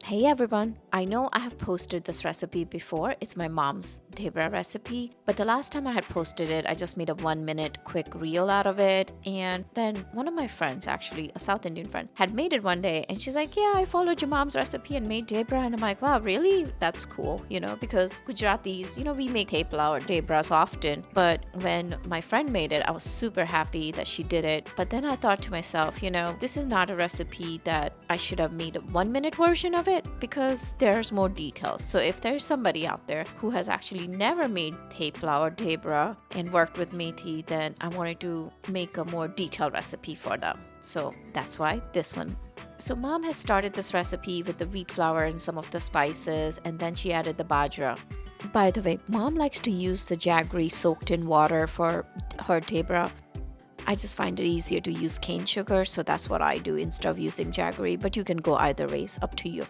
Hey everyone! I know I have posted this recipe before. It's my mom's Dhebra recipe, but the last time I had posted it, I just made a 1 minute quick reel out of it. And then one of my friends, actually a South Indian friend, had made it one day and she's like, yeah, I followed your mom's recipe and made Dhebra. And I'm like, wow, really? That's cool, because Gujaratis, we make thepla or Dhebras often. But when my friend made it, I was super happy that she did it. But then I thought to myself, this is not a recipe that I should have made a 1 minute version of it because there's more details. So if there's somebody out there who has actually never made thepla or dhebra and worked with methi, then I wanted to make a more detailed recipe for them. So that's why this one. So mom has started this recipe with the wheat flour and some of the spices, and then she added the bajra. By the way, mom likes to use the jaggery soaked in water for her dhebra. I just find it easier to use cane sugar, so that's what I do instead of using jaggery, but you can go either ways, up to you.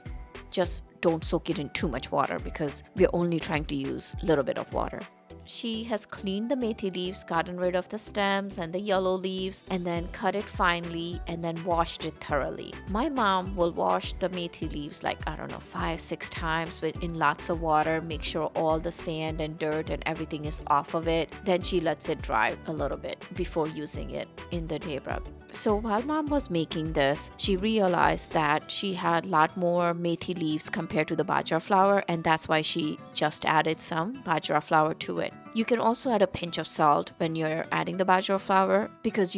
Just don't soak it in too much water because we're only trying to use a little bit of water. She has cleaned the methi leaves, gotten rid of the stems and the yellow leaves, and then cut it finely and then washed it thoroughly. My mom will wash the methi leaves like, 5-6 times in lots of water, make sure all the sand and dirt and everything is off of it. Then she lets it dry a little bit before using it in the dhebra. So while mom was making this, she realized that she had a lot more methi leaves compared to the bajra flour, and that's why she just added some bajra flour to it. You can also add a pinch of salt when you're adding the bajra flour because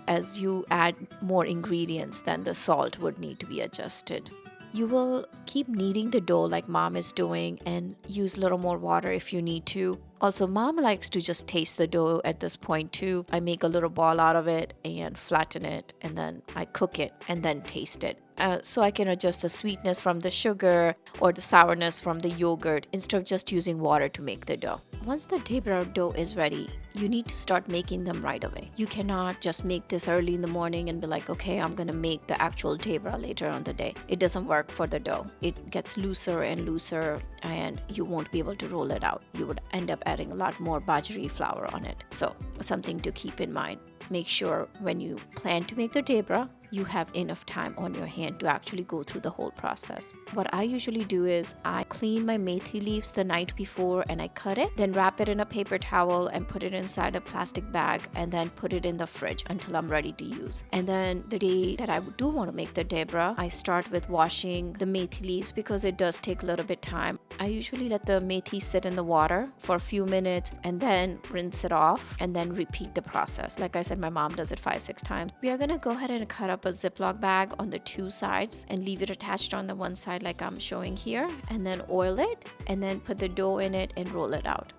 as you add more ingredients, then the salt would need to be adjusted. You will keep kneading the dough like mom is doing and use a little more water if you need to. Also, mom likes to just taste the dough at this point too. I make a little ball out of it and flatten it, and then I cook it and then taste it. So I can adjust the sweetness from the sugar or the sourness from the yogurt instead of just using water to make the dough. Once the dhebra dough is ready, you need to start making them right away. You cannot just make this early in the morning and be like, okay, I'm gonna make the actual dhebra later on the day. It doesn't work for the dough. It gets looser and looser and you won't be able to roll it out. You would end up adding a lot more bajri flour on it. So something to keep in mind. Make sure when you plan to make the dhebra, you have enough time on your hand to actually go through the whole process. What I usually do is I clean my methi leaves the night before and I cut it, then wrap it in a paper towel and put it inside a plastic bag and then put it in the fridge until I'm ready to use. And then the day that I do want to make the dhebra, I start with washing the methi leaves because it does take a little bit time. I usually let the methi sit in the water for a few minutes and then rinse it off and then repeat the process. Like I said, my mom does it 5-6 times. We are gonna go ahead and cut up a Ziploc bag on the two sides and leave it attached on the one side like I'm showing here, and then oil it and then put the dough in it and roll it out.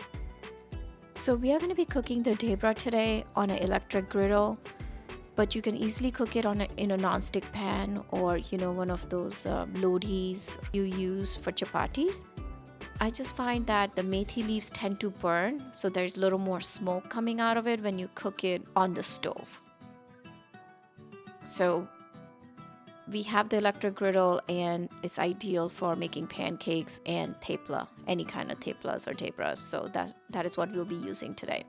So we are going to be cooking the dhebra today on an electric griddle, but you can easily cook it in a non-stick pan or one of those lodhis you use for chapatis. I just find that the methi leaves tend to burn, so there's a little more smoke coming out of it when you cook it on the stove. So we have the electric griddle and it's ideal for making pancakes and thepla, any kind of theplas or dhebras. So that is what we'll be using today.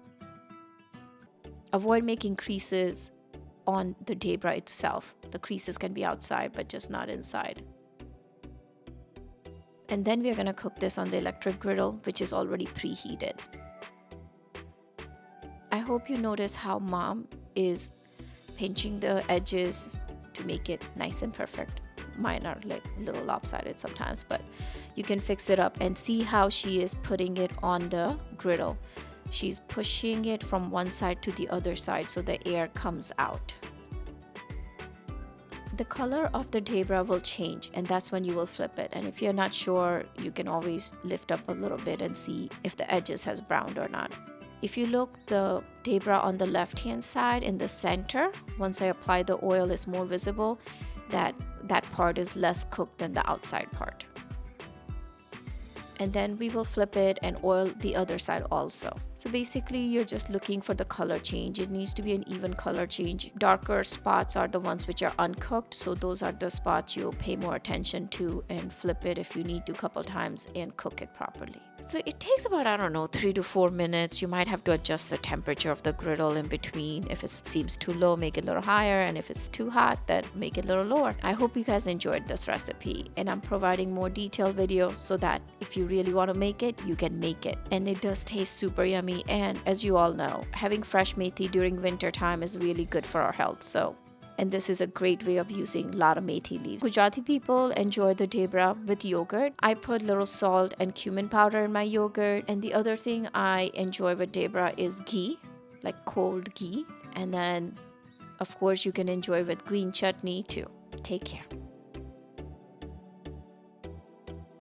Avoid making creases on the dhebra itself. The creases can be outside but just not inside. And then we're going to cook this on the electric griddle, which is already preheated. I hope you notice how mom is pinching the edges to make it nice and perfect. Mine are like a little lopsided sometimes, but you can fix it up and see how she is putting it on the griddle. She's pushing it from one side to the other side so the air comes out. The color of the dhebra will change and that's when you will flip it. And if you're not sure, you can always lift up a little bit and see if the edges has browned or not. If you look, the dhebra on the left hand side in the center, once I apply the oil, is more visible. That part is less cooked than the outside part. And then we will flip it and oil the other side also. So basically you're just looking for the color change. It needs to be an even color change. Darker spots are the ones which are uncooked, so those are the spots you'll pay more attention to and flip it if you need to a couple times and cook it properly. So it takes about, I don't know, 3 to 4 minutes. You might have to adjust the temperature of the griddle in between. If it seems too low, make it a little higher. And if it's too hot, then make it a little lower. I hope you guys enjoyed this recipe. And I'm providing more detailed videos so that if you really want to make it, you can make it. And it does taste super yummy. And as you all know, having fresh methi during winter time is really good for our health. And this is a great way of using a lot of methi leaves. Gujarati people enjoy the dhebra with yogurt. I put little salt and cumin powder in my yogurt. And the other thing I enjoy with dhebra is ghee, like cold ghee. And then, of course, you can enjoy with green chutney too. Take care.